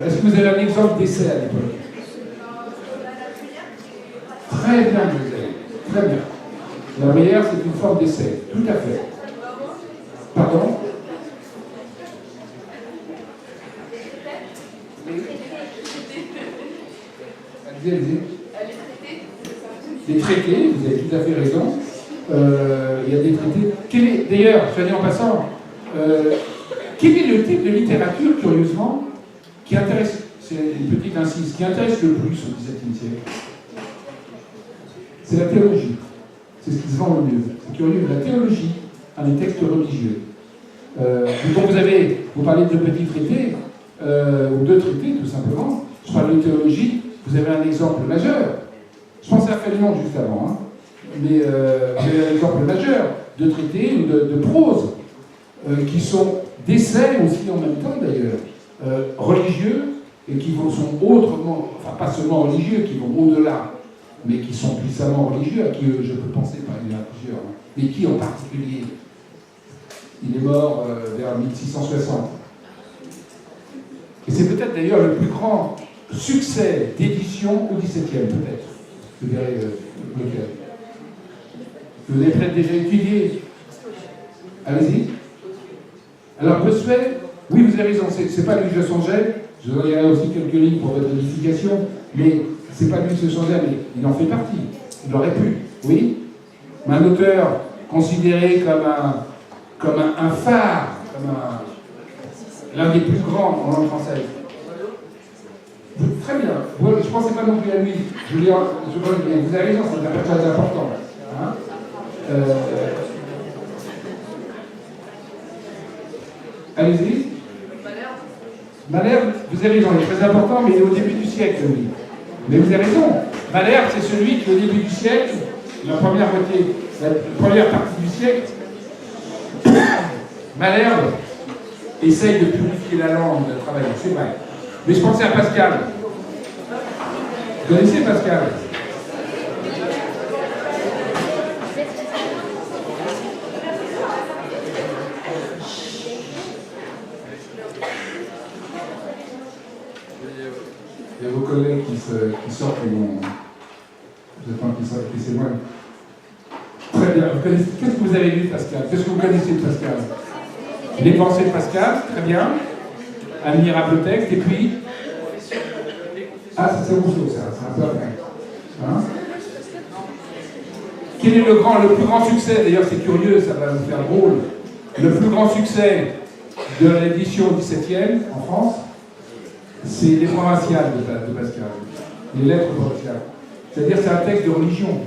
Est-ce que vous avez un exemple d'essai à l'époque? Très bien, très bien. La meilleure, c'est une forme d'essai, tout à fait. Pardon? Allez-y. Des traités, vous avez tout à fait raison. Il y a des traités. D'ailleurs, je dis en passant, quel est le type de littérature, curieusement, qui intéresse, c'est une petite insiste, qui intéresse le plus au XVIIe siècle? C'est la théologie. C'est ce qui se vend le mieux. C'est curieux, la théologie, les textes religieux. Donc vous parlez de petits traités, ou de traités tout simplement. Je parle de théologie, vous avez un exemple majeur. Je pensais à Félion juste avant, hein. Mais vous avez un exemple majeur de traités ou de prose, qui sont d'essais aussi en même temps d'ailleurs, religieux, et qui sont autrement, enfin pas seulement religieux, qui vont au-delà, mais qui sont puissamment religieux, à qui je peux penser par exemple à plusieurs, hein. Mais qui en particulier? Il est mort vers 1660. Et c'est peut-être d'ailleurs le plus grand succès d'édition au XVIIe, peut-être. Vous verrez lequel. Vous avez peut-être déjà étudié. Allez-y. Alors, Bossuet, oui, vous avez raison, c'est pas lui que je songeais. Je vous enverrai aussi quelques lignes pour votre édification, mais c'est pas lui que je songeais, mais il en fait partie. Il aurait pu, oui. Mais un auteur considéré comme un phare, comme l'un des plus grands en langue française. Très bien. Je ne pensais pas non plus à lui. Vous avez raison, c'est un personnage important. Hein, allez-y. Malherbe, vous avez raison, il est très important, mais il est au début du siècle, oui. Mais vous avez raison. Malherbe, c'est celui qui, au début du siècle, la première partie du siècle, Malherbe essaye de purifier la langue, de travailler, c'est vrai. Mais je pensais à Pascal. Vous connaissez Pascal? Il y a vos collègues qui sortent et vont... J'attends qu'ils sortent, c'est moi. Très bien. Qu'est-ce que vous avez lu de Pascal? Qu'est-ce que vous connaissez de Pascal? Les pensées de Pascal, très bien. Un admirable texte, et puis... Ah, c'est Rousseau, ça, c'est un peu après. Hein? Quel est le plus grand succès? D'ailleurs, c'est curieux, ça va vous faire drôle. Le plus grand succès de l'édition 17e en France, c'est les provinciales de Pascal, les lettres provinciales. C'est-à-dire, c'est un texte de religion.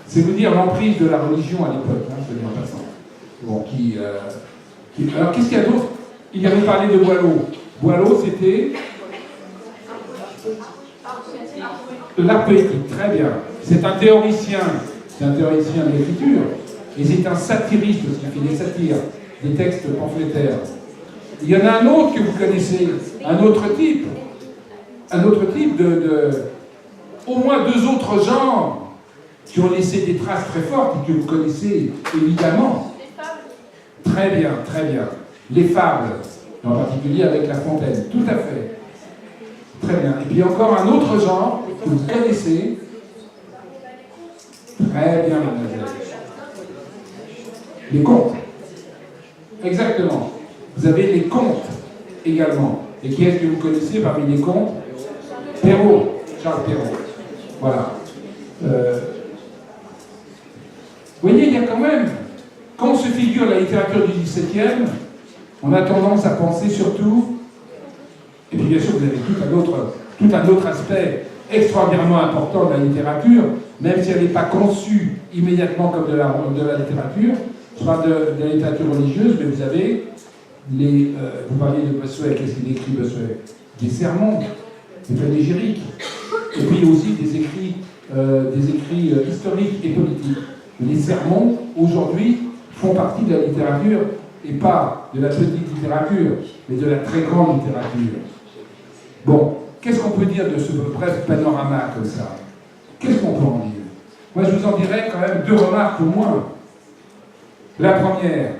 C'est vous dire l'emprise de la religion à l'époque, hein, je veux dire en passant. Bon, alors, qu'est-ce qu'il y a d'autre? Il avait parlé de Boileau. Boileau, c'était l'art poétique, très bien. C'est un théoricien de l'écriture, et c'est un satiriste aussi, il fait des satires, des textes pamphlétaires. Il y en a un autre que vous connaissez, un autre type de au moins deux autres genres qui ont laissé des traces très fortes et que vous connaissez évidemment. Très bien, très bien. Les fables, en particulier avec La Fontaine, tout à fait. Très bien. Et puis encore un autre genre que vous connaissez. Très bien, mademoiselle. Les contes. Exactement. Vous avez les contes également. Et qui est-ce que vous connaissez parmi les contes? Perrault, Charles Perrault. Voilà. Vous voyez, il y a quand même, quand on se figure la littérature du XVIIe, on a tendance à penser surtout, et puis bien sûr vous avez tout un autre aspect extraordinairement important de la littérature, même si elle n'est pas conçue immédiatement comme de la littérature. Je parle de la littérature religieuse, mais vous avez vous parliez de Bossuet, qu'est-ce qu'il écrit Bossuet? Des sermons, des panégyriques, et puis aussi des écrits historiques et politiques. Les sermons, aujourd'hui, font partie de la littérature, et pas de la petite littérature, mais de la très grande littérature. Bon, qu'est-ce qu'on peut dire de ce bref panorama comme ça? Qu'est-ce qu'on peut en dire? Moi, je vous en dirais quand même deux remarques au moins. La première,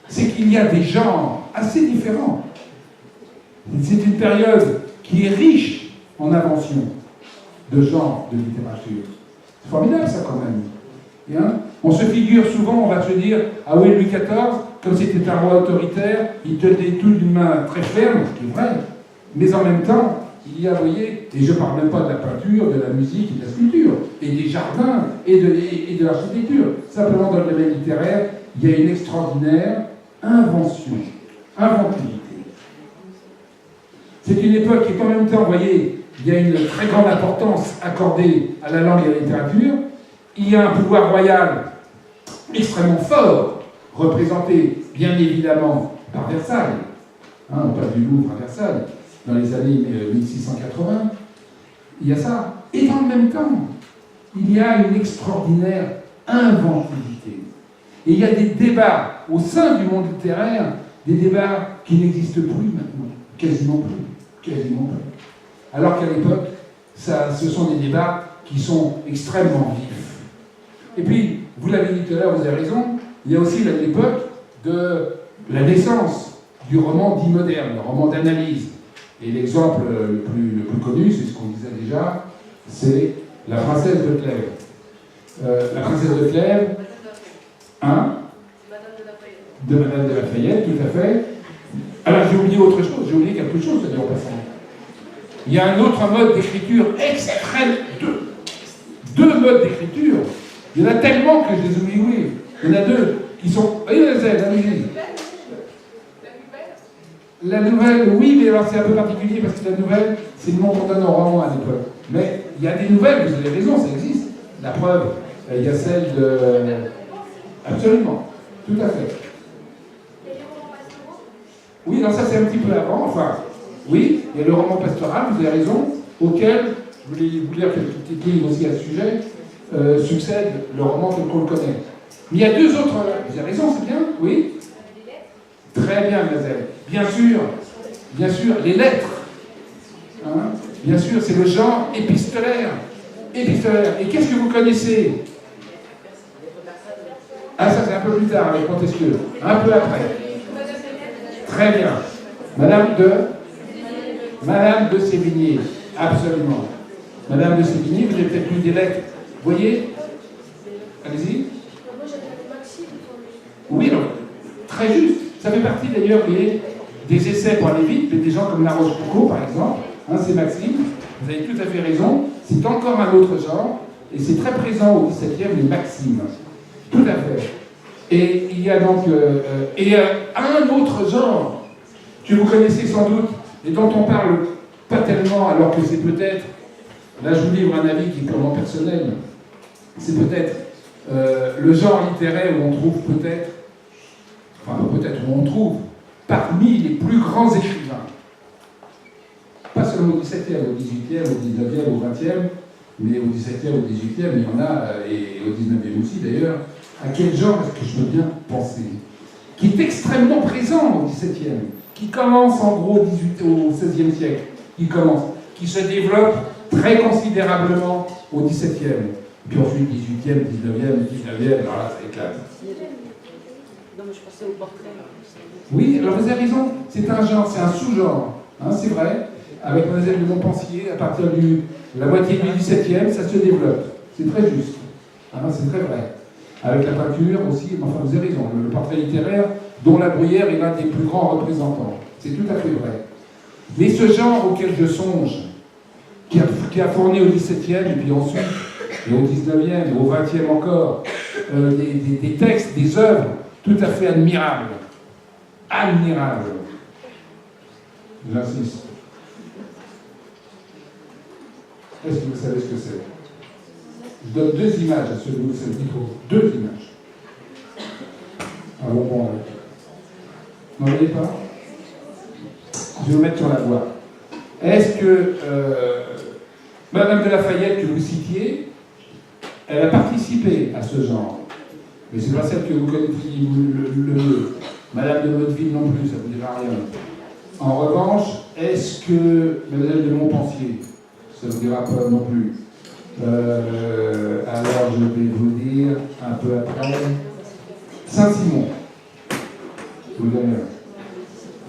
c'est qu'il y a des genres assez différents C'est une période qui est riche en inventions de genre de littérature. C'est formidable ça quand même. Et, hein, on se figure souvent, on va se dire, ah oui, Louis XIV, comme c'était un roi autoritaire, il tenait tout d'une main très ferme, ce qui est vrai, mais en même temps, il y a, vous voyez, et je ne parle même pas de la peinture, de la musique et de la sculpture, et des jardins et de l'architecture. Simplement dans le domaine littéraire, il y a une extraordinaire inventivité. C'est une époque qui, en même temps, vous voyez, il y a une très grande importance accordée à la langue et à la littérature. Il y a un pouvoir royal extrêmement fort, représenté bien évidemment par Versailles. Hein, on parle du Louvre à Versailles, dans les années 1680. Il y a ça. Et dans le même temps, il y a une extraordinaire inventivité. Et il y a des débats au sein du monde littéraire, des débats qui n'existent plus maintenant. Quasiment plus. Quasiment plus. Alors qu'à l'époque, ce sont des débats qui sont extrêmement vifs. Et puis, vous l'avez dit tout à l'heure, vous avez raison, il y a aussi l'époque de la naissance du roman dit moderne, le roman d'analyse. Et l'exemple le plus connu, c'est ce qu'on disait déjà, c'est La Princesse de Clèves. La Princesse de Clèves, hein, de Madame de Lafayette, tout à fait. Alors j'ai oublié autre chose, j'ai oublié quelque chose d'ailleurs au passage. Il y a un autre mode d'écriture extrême, deux modes d'écriture. Il y en a tellement que je les oublie, oui. Il y en a deux qui sont. Allez-y. La nouvelle, oui, mais alors c'est un peu particulier parce que la nouvelle, c'est le nom qu'on donne au roman à l'époque. Mais il y a des nouvelles, vous avez raison, ça existe. La preuve, il y a celle de. Absolument, tout à fait. Oui, non, ça c'est un petit peu avant, enfin, oui, il y a le roman pastoral, vous avez raison, auquel, je voulais vous lire quelques petites lignes aussi à ce sujet, succède le roman tel qu'on le connaît. Mais il y a deux autres, vous avez raison, c'est bien, oui. Très bien, mademoiselle. Bien sûr, les lettres. Hein, bien sûr, c'est le genre épistolaire. Épistolaire. Et qu'est-ce que vous connaissez? Ah, ça c'est un peu plus tard avec Montesquieu. Un peu après. Très bien. Madame de Sévigné. Absolument. Madame de Sévigné, vous avez peut-être lu des lettres. Vous voyez? Allez-y. Oui, non. Très juste. Ça fait partie d'ailleurs des essais pour aller vite, mais des gens comme La Rochefoucauld, par exemple. Hein, c'est Maxime. Vous avez tout à fait raison. C'est encore un autre genre. Et c'est très présent au XVIIe, les maximes. Tout à fait. Et il y a donc un autre genre que vous connaissez sans doute, et dont on parle pas tellement, alors que c'est peut-être, là je vous livre un avis qui est purement personnel, c'est peut-être le genre littéraire où on trouve peut-être, où on trouve parmi les plus grands écrivains, pas seulement au XVIIe, au XVIIIe, au XIXe, au XXe, mais au XVIIe, au XVIIIe, il y en a, et au XIXe aussi d'ailleurs. À quel genre est-ce que je peux bien penser? Qui est extrêmement présent au XVIIe, qui commence en gros au XVIe siècle, qui se développe très considérablement au XVIIe, puis ensuite XVIIIe, XIXe, alors là ça éclate. Non mais je pensais au portrait. Oui, alors vous avez raison, c'est un genre, c'est un sous-genre, hein, c'est vrai, avec Mademoiselle de Montpensier, à partir de la moitié du XVIIe, ça se développe, c'est très juste, hein, c'est très vrai. Avec la peinture aussi, enfin vous avez raison, le portrait littéraire, dont La Bruyère est l'un des plus grands représentants. C'est tout à fait vrai. Mais ce genre auquel je songe, qui a fourni au XVIIe, et puis ensuite, et au XIXe, et au XXe encore, des textes, des œuvres tout à fait admirables. Admirables. J'insiste. Est-ce que vous savez ce que c'est? Je donne deux images à celui qui trouve. Deux images. Un bonbon avec. N'en voyez pas? Je vais vous mettre sur la voie. Est-ce que Madame de Lafayette, que vous citiez, elle a participé à ce genre? Mais c'est pas celle que vous connaissez, Madame de Motteville non plus, ça ne vous dira rien. En revanche, est-ce que Madame de Montpensier, ça ne vous dira pas non plus? Alors je vais vous dire un peu après. Saint-Simon. Vous avez.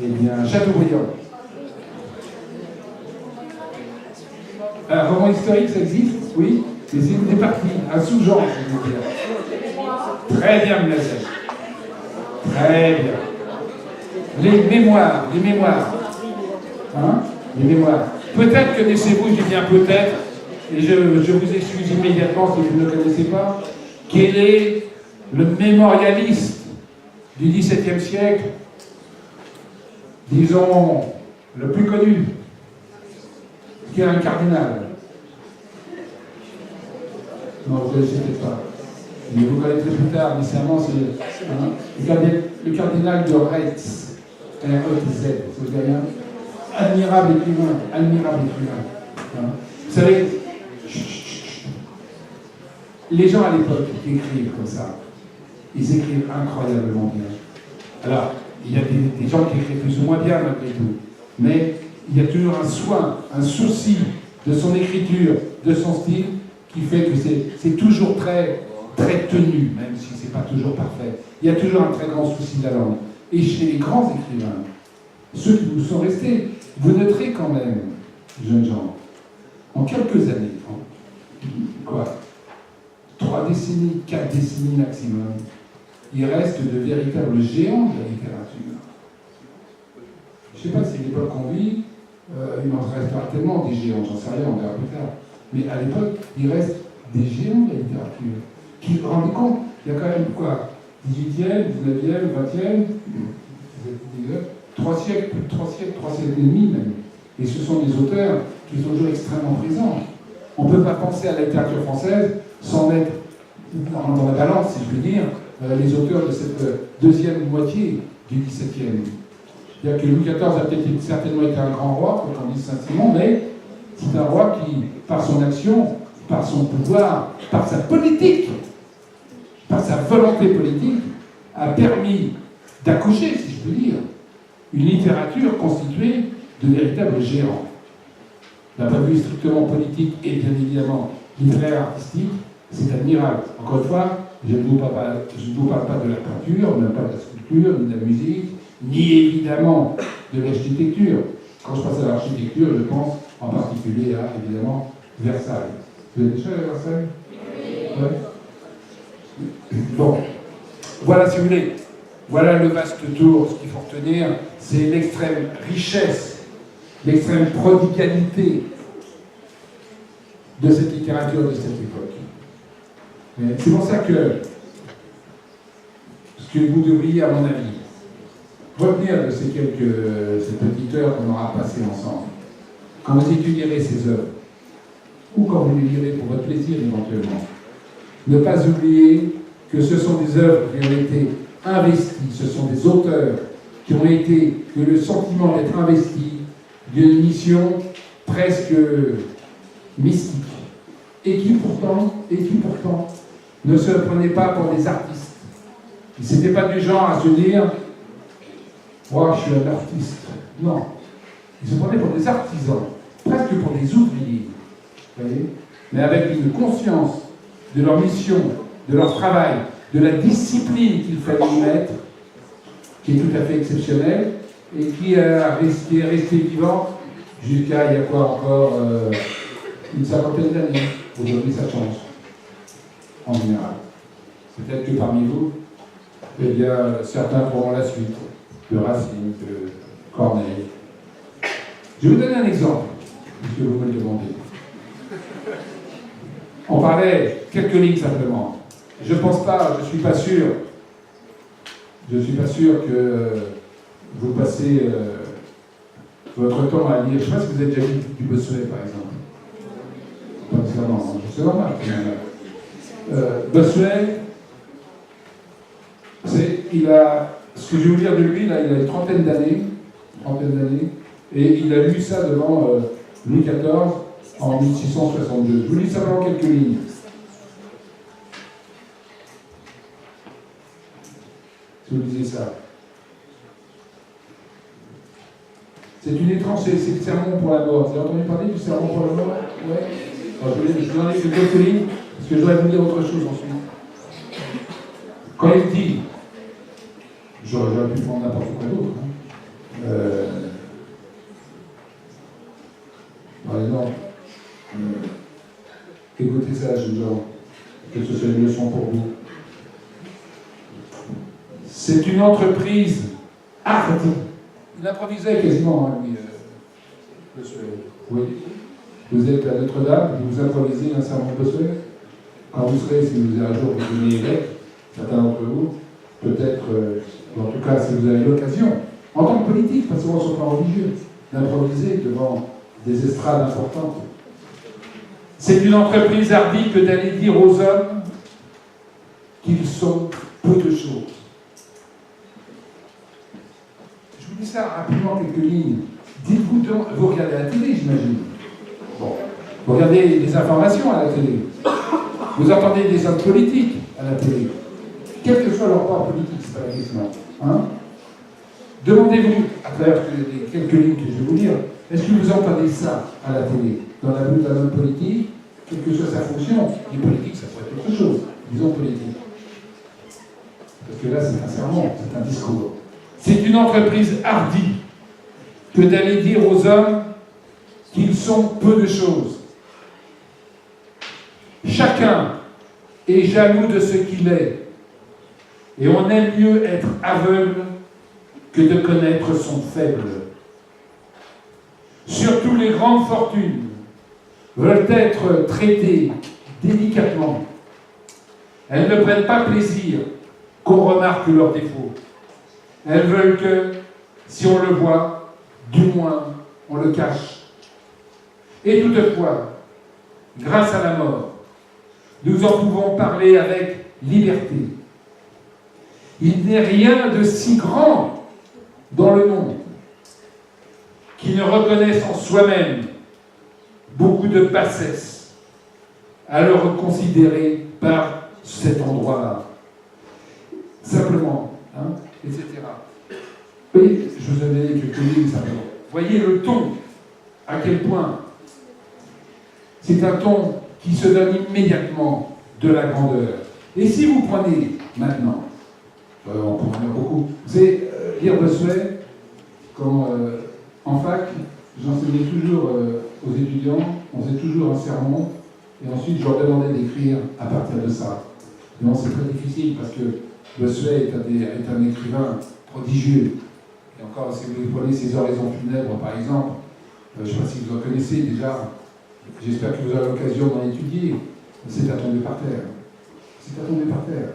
Eh bien, Chateaubriand. Un roman historique, ça existe, oui, mais c'est une des parties, un sous-genre, je veux dire. Très bien, Mnassel. Très bien. Les mémoires. Hein? Les mémoires. Peut-être connaissez-vous, je dis bien peut-être, et je vous excuse immédiatement si vous ne le connaissez pas, quel est le mémorialiste du XVIIe siècle, disons, le plus connu, qui est un cardinal. Non, vous ne connaissez peut-être pas. Mais vous connaîtrez plus tard, mais c'est le cardinal de Retz, R-E-T-Z, vous savez rien. Admirable écrivain. Hein? Vous savez, les gens à l'époque qui écrivent comme ça, ils écrivent incroyablement bien. Alors, il y a des gens qui écrivent plus ou moins bien malgré tout, mais il y a toujours un soin, un souci de son écriture, de son style, qui fait que c'est toujours très, très tenu, même si c'est pas toujours parfait. Il y a toujours un très grand souci de la langue. Et chez les grands écrivains, ceux qui nous sont restés, vous noterez quand même, jeunes gens, en quelques années, quoi, 3 décennies, 4 décennies maximum, il reste de véritables géants de la littérature. Je ne sais pas si l'époque qu'on vit, il en restera tellement des géants, j'en sais rien, on verra plus tard. Mais à l'époque, il reste des géants de la littérature. Qui vous rendez compte, il y a quand même quoi, 18e, 19e, 20e, 3 siècles, plus de 3 siècles et demi même. Et ce sont des auteurs qui sont toujours extrêmement présents. On ne peut pas penser à la littérature française sans mettre dans la balance, si je puis dire, les auteurs de cette deuxième moitié du XVIIe. C'est-à-dire que Louis XIV a peut-être certainement été un grand roi, comme on dit Saint-Simon, mais c'est un roi qui, par son action, par son pouvoir, par sa politique, par sa volonté politique, a permis d'accoucher, si je peux dire, une littérature constituée de véritables géants. D'un point de vue strictement politique et bien évidemment littéraire, artistique, c'est admirable. Encore une fois, je ne vous parle pas de la peinture, même pas de la sculpture, ni de la musique, ni évidemment de l'architecture. Quand je pense à l'architecture, je pense en particulier à, évidemment, Versailles. Vous avez déjà allé à Versailles? Ouais. Bon, voilà si vous voulez. Voilà le vaste tour. Ce qu'il faut retenir, c'est l'extrême richesse, l'extrême prodigalité de cette littérature de cette époque. C'est pour ça que ce que vous devriez, à mon avis, retenir de ces petites heures qu'on aura passées ensemble, quand vous étudierez ces œuvres, ou quand vous les lirez pour votre plaisir éventuellement, ne pas oublier que ce sont des œuvres qui ont été investies, ce sont des auteurs qui ont eu le sentiment d'être investis d'une mission presque mystique, et qui pourtant ne se prenaient pas pour des artistes. Ils n'étaient pas du genre à se dire « moi, je suis un artiste ». Non. Ils se prenaient pour des artisans, presque pour des ouvriers. Vous voyez ? Mais avec une conscience de leur mission, de leur travail, de la discipline qu'il fallait y mettre, qui est tout à fait exceptionnelle, et qui est restée vivante jusqu'à, il y a quoi encore, une cinquantaine d'années. Aujourd'hui, ça change, en général. Peut-être que parmi vous, eh bien, certains prendront la suite, de Racine, de Corneille. Je vais vous donner un exemple, puisque vous me le demandez. On parlait quelques lignes simplement. Je pense pas, je suis pas sûr que vous passez votre temps à lire. Je ne sais pas si vous avez déjà lu du Bossuet, par exemple. Pas nécessairement, c'est normal. Bossuet, ce que je vais vous dire de lui, là, il a une trentaine d'années, et il a lu ça devant Louis XIV en 1662. Je vous lis simplement quelques lignes. Si vous lisez ça. C'est une étrange, c'est le sermon pour la mort. Vous avez entendu parler du sermon pour la mort? Oui. Je vous en ai fait quelques lignes, parce que je dois vous dire autre chose ensuite. Quand il dit, j'aurais pu prendre n'importe quoi d'autre, par exemple, Écoutez ça, jeunes gens, que ce soit une leçon pour vous. C'est une entreprise hardie. Il improvisait quasiment, hein, lui, monsieur. Oui. Vous êtes à Notre-Dame, vous improvisez un sermon de Bossuet. Quand vous serez, si vous avez un jour vous donnez évêque, certains d'entre vous, peut-être, en tout cas, si vous avez l'occasion, en tant que politique, pas seulement sur le plan religieux, d'improviser devant des estrades importantes. C'est une entreprise hardie que d'aller dire aux hommes qu'ils sont peu de choses. Je vous dis ça rapidement, quelques lignes. Dites-vous, vous regardez la télé, j'imagine. Bon. Vous regardez des informations à la télé. Vous entendez des hommes politiques à la télé. Quel que soit leur part politique, c'est pas la question. Hein? Demandez-vous, à travers les quelques lignes que je vais vous lire, est-ce que vous entendez ça à la télé? Dans la bouche d'un homme politique, quelle que soit sa fonction, et politique, ça pourrait être autre chose, disons politique. Parce que là, c'est un sermon, c'est un discours. C'est une entreprise hardie que d'aller dire aux hommes qu'ils sont peu de choses. Chacun est jaloux de ce qu'il est, et on aime mieux être aveugle que de connaître son faible. Surtout les grandes fortunes veulent être traitées délicatement. Elles ne prennent pas plaisir qu'on remarque leurs défauts. Elles veulent que, si on le voit, du moins, on le cache. Et toutefois, grâce à la mort, nous en pouvons parler avec liberté. Il n'est rien de si grand dans le monde qui ne reconnaisse en soi-même beaucoup de bassesse à le reconsidérer par cet endroit-là. Simplement, hein, etc. Oui, je vous ai donné quelques lignes simplement. Voyez le ton, à quel point c'est un ton qui se donne immédiatement de la grandeur. Et si vous prenez maintenant, on pourrait en dire beaucoup, c'est lire Bossuet, quand en fac, j'enseignais toujours aux étudiants, on faisait toujours un sermon, et ensuite je leur demandais d'écrire à partir de ça. Et c'est très difficile parce que Bossuet est un écrivain prodigieux. Et encore, si vous prenez ses oraisons funèbres, par exemple, je ne sais pas si vous en connaissez déjà, j'espère que vous aurez l'occasion d'en étudier, c'est à tomber par terre. C'est à tomber par terre.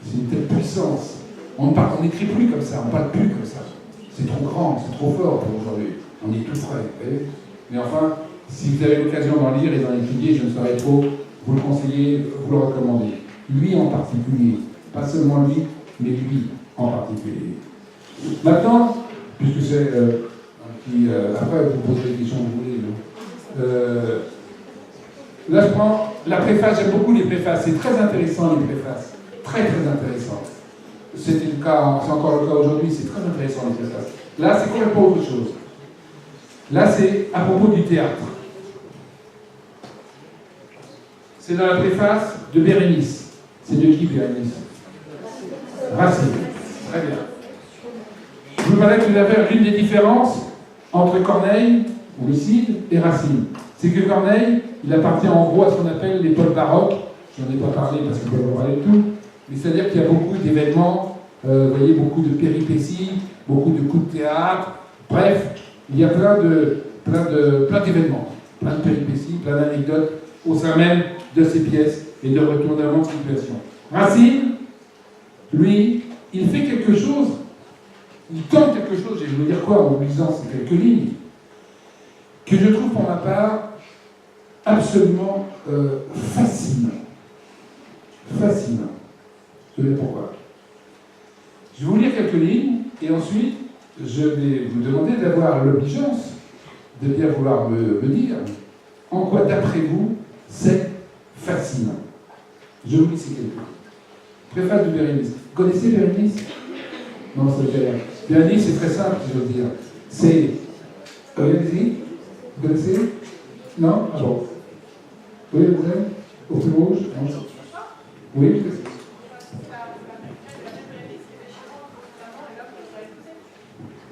C'est une telle puissance. On n'écrit plus comme ça, on ne parle plus comme ça. C'est trop grand, c'est trop fort pour aujourd'hui. On est tout frais, vous voyez. Mais enfin, si vous avez l'occasion d'en lire et d'en étudier, je ne saurais trop vous le conseiller, vous le recommander. Lui en particulier, pas seulement lui, mais lui en particulier. Maintenant, puisque c'est après vous poserez les questions que vous voulez. Là, je prends la préface, j'aime beaucoup les préfaces, c'est très intéressant les préfaces, très très intéressant. C'était le cas, c'est encore le cas aujourd'hui, c'est très intéressant les préfaces. Là, c'est complètement autre chose. Là, c'est à propos du théâtre. C'est dans la préface de Bérénice. C'est de qui Bérénice? Racine. Très bien. Je vous parlais tout à l'heure l'une des différences entre Corneille, homicide, et Racine. C'est que Corneille, il appartient en gros à ce qu'on appelle l'époque baroque. Je n'en ai pas parlé parce qu'on ne peut pas parler de tout. Mais c'est-à-dire qu'il y a beaucoup d'événements, vous voyez, beaucoup de péripéties, beaucoup de coups de théâtre. Bref, il y a plein d'événements, plein de péripéties, plein d'anecdotes au sein même de ces pièces et de retournements de situation. Racine, lui, il fait quelque chose, il tente quelque chose, et je veux dire quoi en lisant ces quelques lignes, que je trouve pour ma part absolument fascinant. Fascinant. Je vais pourquoi. Je vais vous lire quelques lignes, et ensuite, je vais vous demander d'avoir l'obligeance de bien vouloir me dire en quoi, d'après vous, c'est fascinant. Je vous lis ces quelques lignes. Préface de Bérénice. Vous connaissez Bérénice? Non, ça veut dire rien. Bérénice, c'est très simple, si j'ose dire. C'est... allez-y. Vous connaissez? Non? Ah bon. Oui, vous avez? Au fil rouge? Non. Oui, peut-être.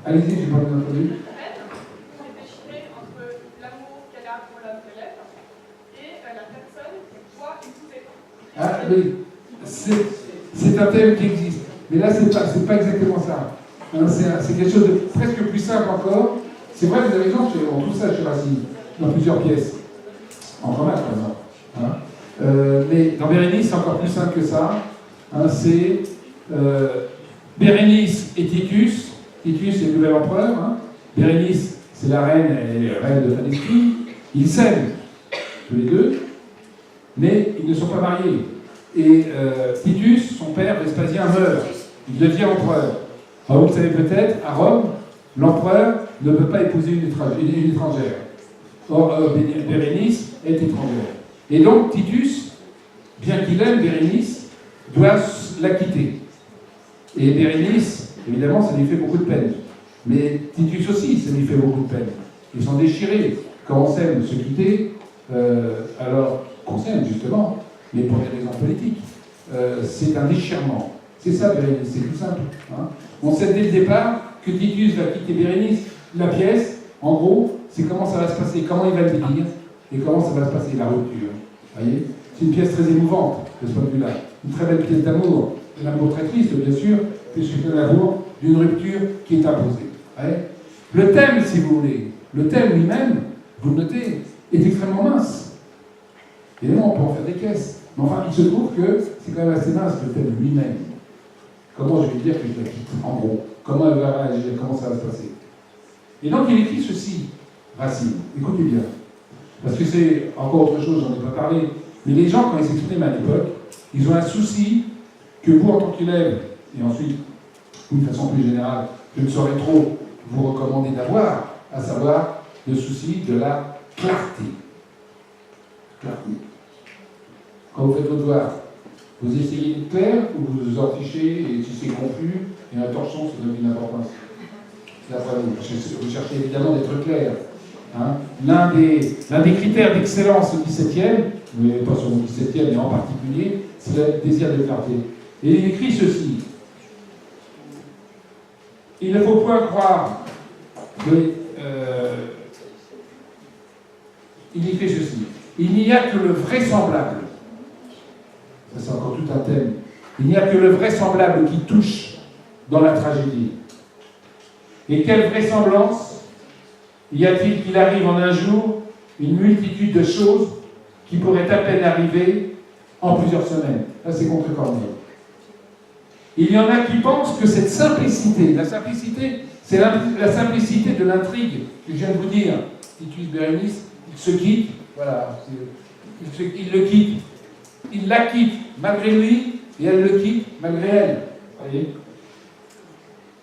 Allez-y, j'ai pas bien entendu. En fait, vous réfléchissez entre l'amour qu'elle a pour l'homme qu'elle aime à la personne qui doit épouser. Ah oui, c'est un thème qui existe. Mais là, c'est pas exactement ça. Hein, c'est quelque chose de presque plus simple encore. C'est vrai, vous avez raison, on trouve ça chez Racine, dans plusieurs pièces. En grammaire, par exemple. Hein. Mais dans Bérénice, c'est encore plus simple que ça. Hein, c'est Bérénice et Titus. Titus est le nouvel empereur. Hein. Bérénice, c'est la reine et reine de Palestine. Ils s'aiment, tous les deux, mais ils ne sont pas mariés. Et Titus, son père, Vespasien, meurt. Il devient empereur. Alors vous le savez peut-être, à Rome, l'empereur ne peut pas épouser une étrangère. Or, Bérénice est étrangère. Et donc, Titus, bien qu'il aime Bérénice, doit la quitter. Et Bérénice, évidemment, ça lui fait beaucoup de peine. Mais Titus aussi, ça lui fait beaucoup de peine. Ils sont déchirés. Quand on s'aime se quitter, alors qu'on s'aime justement, mais pour des raisons politiques, c'est un déchirement. C'est ça, Bérénice, c'est tout simple. Hein. On sait dès le départ que Titus va quitter Bérénice. La pièce, en gros, c'est comment ça va se passer, comment il va le dire, et comment ça va se passer, la rupture. Voyez, c'est une pièce très émouvante, de ce point de vue-là. Une très belle pièce d'amour. Un amour très triste, bien sûr, puisque c'est l'amour d'une rupture qui est imposée. Voyez. Le thème, si vous voulez, le thème lui-même, vous le notez, est extrêmement mince. Évidemment, on peut en faire des caisses. Mais enfin, il se trouve que c'est quand même assez mince, le thème lui-même. Comment je vais dire que je la quitte, en gros? Comment elle va réagir? Comment ça va se passer? Et donc, il écrit ceci, Racine. Écoutez bien. Parce que c'est encore autre chose, j'en ai pas parlé. Mais les gens, quand ils s'expriment à l'époque, ils ont un souci que vous, en tant qu'élève, et ensuite, d'une façon plus générale, je ne saurais trop vous recommander d'avoir, à savoir le souci de la clarté. Clarté. Quand vous faites vos devoirs, vous essayez d'être clair ou vous vous en fichez et si c'est confus et un torchon, ça donne une importance. D'après vous cherchez évidemment d'être clair. Hein. L'un des critères d'excellence au XVIIe, mais pas sur le XVIIe, mais en particulier, c'est le désir de clarté. Et il écrit ceci. Il ne faut point croire que... il écrit ceci. Il n'y a que le vraisemblable. Ça, c'est encore tout un thème. Il n'y a que le vraisemblable qui touche dans la tragédie. Et quelle vraisemblance y a-t-il qu'il arrive en un jour une multitude de choses qui pourraient à peine arriver en plusieurs semaines? Là, c'est contre Corneille. Il y en a qui pensent que cette simplicité, la simplicité, c'est la simplicité de l'intrigue que je viens de vous dire. Titus Bérénice, il se quitte, voilà, il le quitte. Il la quitte malgré lui et elle le quitte malgré elle. Voyez.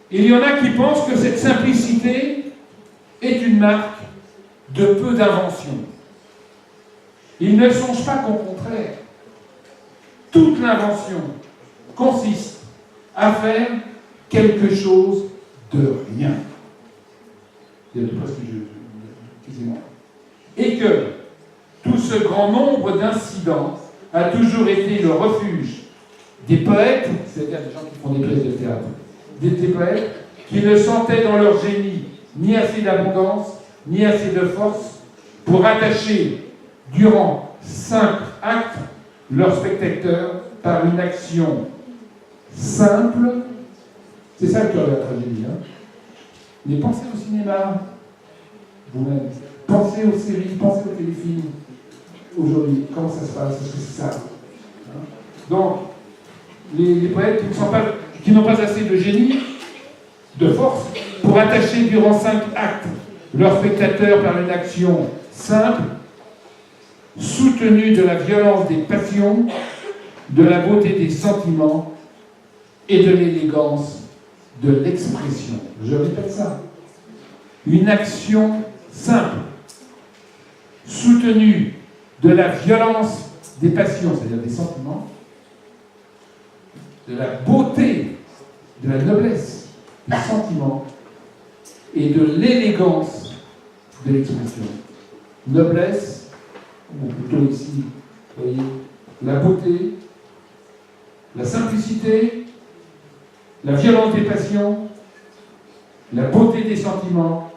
Il y en a qui pensent que cette simplicité est une marque de peu d'invention. Ils ne songent pas qu'au contraire, toute l'invention consiste à faire quelque chose de rien. Il y a tout presque excusez-moi. Et que tout ce grand nombre d'incidents a toujours été le refuge des poètes, c'est-à-dire des gens qui font des pièces de théâtre, des poètes qui ne sentaient dans leur génie ni assez d'abondance, ni assez de force pour attacher durant 5 actes leurs spectateurs par une action simple. C'est ça le cœur de la tragédie. Hein. Mais pensez au cinéma, vous-même. Pensez aux séries, pensez aux téléfilms. Aujourd'hui, comment ça se passe? Est-ce que c'est ça? Hein. Donc, les poètes qui n'ont pas assez de génie, de force, pour attacher durant 5 actes leurs spectateurs par une action simple, soutenue de la violence des passions, de la beauté des sentiments et de l'élégance de l'expression. Je répète ça. Une action simple, soutenue de la violence des passions, c'est-à-dire des sentiments, de la beauté, de la noblesse des sentiments et de l'élégance de l'expression. Noblesse, ou plutôt ici, vous voyez, la beauté, la simplicité, la violence des passions, la beauté des sentiments,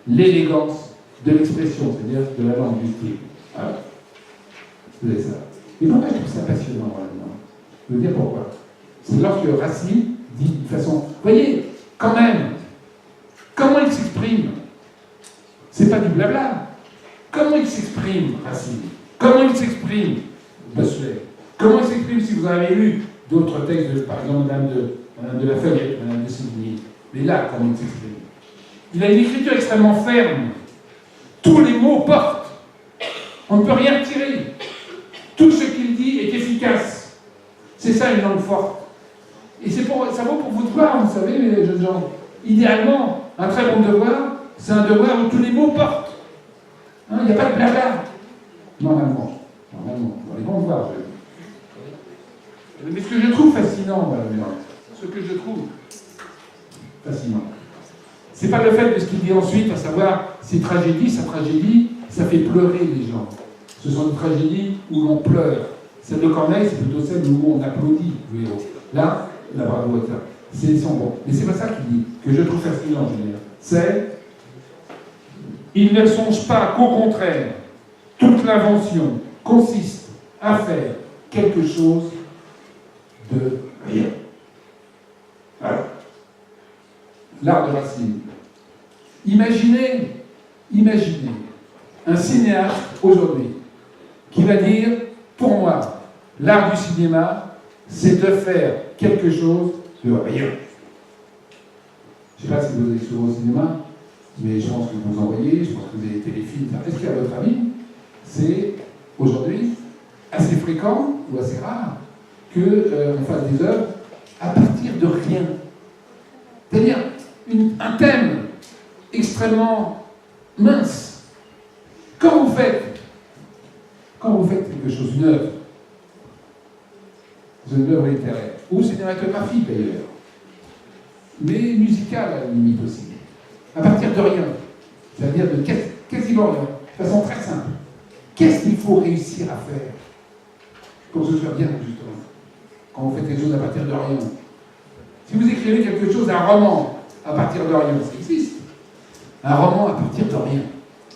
l'élégance de l'expression, c'est-à-dire de la langue du style. Voilà. Vous avez ça. Et pourquoi je trouve ça passionnant, vraiment? Je veux dire pourquoi. C'est lorsque Racine dit de façon... Vous voyez, quand même, comment il s'exprime? C'est pas du blabla. Comment il s'exprime, Racine? Comment il s'exprime, Bossuet? Comment il s'exprime si vous avez lu d'autres textes, par exemple Madame de la Feuillette, Madame de Sévigné? Mais là, comment il s'exprime? Il a une écriture extrêmement ferme. Tous les mots portent. On ne peut rien retirer. Tout ce qu'il dit est efficace. C'est ça une langue forte. Et ça vaut pour vos devoirs, vous savez, les jeunes gens. Idéalement, un très bon devoir, c'est un devoir où tous les mots portent. Hein, il n'y a pas de blabla. Normalement. Dans les bons devoirs, je veux dire. Mais ce que je trouve fascinant, ce que je trouve fascinant, c'est pas le fait de ce qu'il dit ensuite, à savoir sa tragédie, ça fait pleurer les gens. Ce sont des tragédies où l'on pleure. Celle de Corneille, c'est plutôt celle où on applaudit. Là, la bravoure, c'est son bon. Mais c'est pas ça qu'il dit, que je trouve fascinant, je veux dire. C'est il ne songe pas qu'au contraire, toute l'invention consiste à faire quelque chose de rien. Voilà. L'art de Racine. Imaginez un cinéaste aujourd'hui qui va dire, pour moi, l'art du cinéma, c'est de faire quelque chose de rien. Je ne sais pas si vous allez souvent au cinéma, mais je pense que vous en voyez, je pense que vous avez des téléfilms. Est-ce qu'à votre avis, c'est aujourd'hui assez fréquent ou assez rare qu'on fasse des œuvres à partir de rien? C'est-à-dire un thème extrêmement mince. Quand vous faites quelque chose, une œuvre littéraire, ou cinématographique d'ailleurs, mais musicale à la limite aussi, à partir de rien, c'est-à-dire de quasiment rien, de façon très simple. Qu'est-ce qu'il faut réussir à faire pour que ce soit bien, justement, quand vous faites quelque chose à partir de rien? Si vous écrivez quelque chose, un roman, à partir de rien, ça existe. Un roman à partir de rien.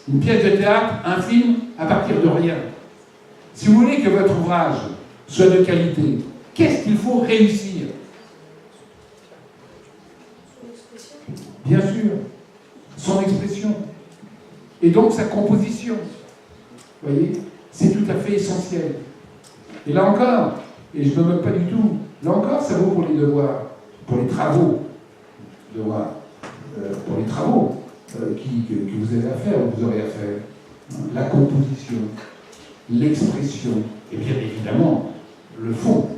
Une pièce de théâtre, un film, à partir de rien. Si vous voulez que votre ouvrage soit de qualité, qu'est-ce qu'il faut réussir? Bien sûr, son expression. Et donc sa composition. Vous voyez? C'est tout à fait essentiel. Et là encore, et je ne me moque pas du tout, là encore, ça vaut pour les devoirs, pour les travaux. Pour les travaux que vous avez à faire, ou que vous aurez à faire. La composition, l'expression, et bien évidemment, le fond,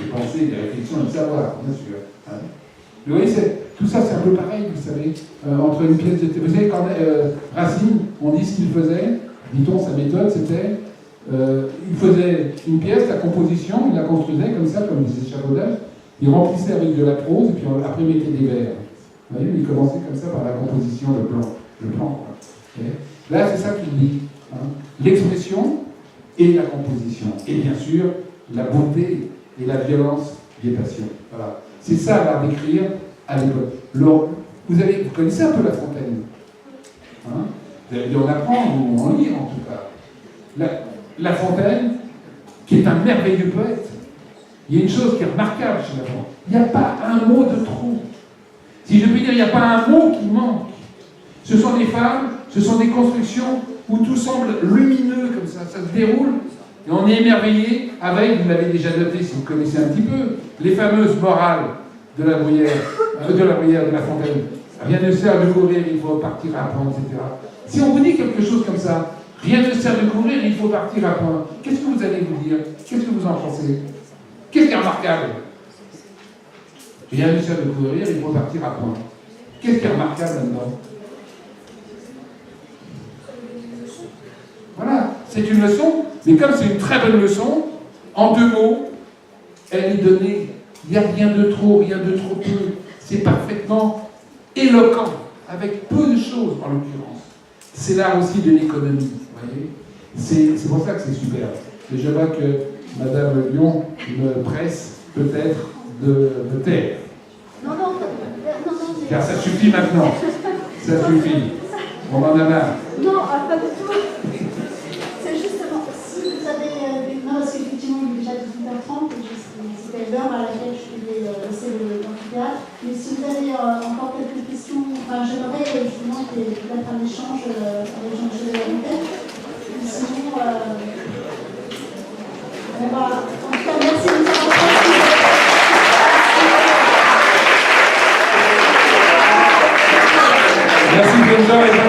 les pensées, les réflexions et le savoir, bien sûr. Vous voyez, tout ça, c'est un peu pareil, vous savez, entre une pièce de théâtre. Vous savez, quand Racine, on dit ce qu'il faisait, dit-on, sa méthode, c'était, il faisait une pièce, la composition, il la construisait comme ça, comme des échafaudages, il remplissait avec de la prose, et puis après il mettait des vers. Vous voyez, il commençait comme ça par la composition, le plan. Quoi. Là, c'est ça qu'il dit. Hein. L'expression et la composition. Et bien sûr, la beauté et la violence des passions. Voilà. C'est ça l'art d'écrire à l'époque. Vous connaissez un peu La Fontaine. Hein, vous avez dû en apprendre ou en lire en tout cas. La Fontaine, qui est un merveilleux poète. Il y a une chose qui est remarquable chez La Fontaine. Il n'y a pas un mot de trop. Si je puis dire, il n'y a pas un mot qui manque. Ce sont des fables, ce sont des constructions où tout semble lumineux comme ça se déroule, et on est émerveillé avec, vous l'avez déjà noté si vous connaissez un petit peu, les fameuses morales de la Bruyère, de La Fontaine. Rien ne sert de courir, il faut partir à point, etc. Si on vous dit quelque chose comme ça, rien ne sert de courir, il faut partir à point, qu'est-ce que vous allez vous dire? Qu'est-ce que vous en pensez? Qu'est-ce qui est remarquable? Rien ne sert de courir, il faut partir à point. Qu'est-ce qui est remarquable là-dedans? Voilà, c'est une leçon, mais comme c'est une très bonne leçon, en 2 mots, elle est donnée. Il n'y a rien de trop, rien de trop peu. C'est parfaitement éloquent, avec peu de choses en l'occurrence. C'est l'art aussi de l'économie, vous voyez. C'est pour ça que c'est super. Et je vois que Madame Lyon me presse peut-être de taire. Non. Car ça suffit maintenant. Ça suffit. On en a marre. Non, pas du tout. C'est justement, si vous avez Mais si vous avez encore quelques questions, enfin, j'aimerais justement peut-être un échange avec Jean-Michel Lamontagne. Sinon, on va. En tout cas, merci de nous avoir participé. Merci, bonne journée.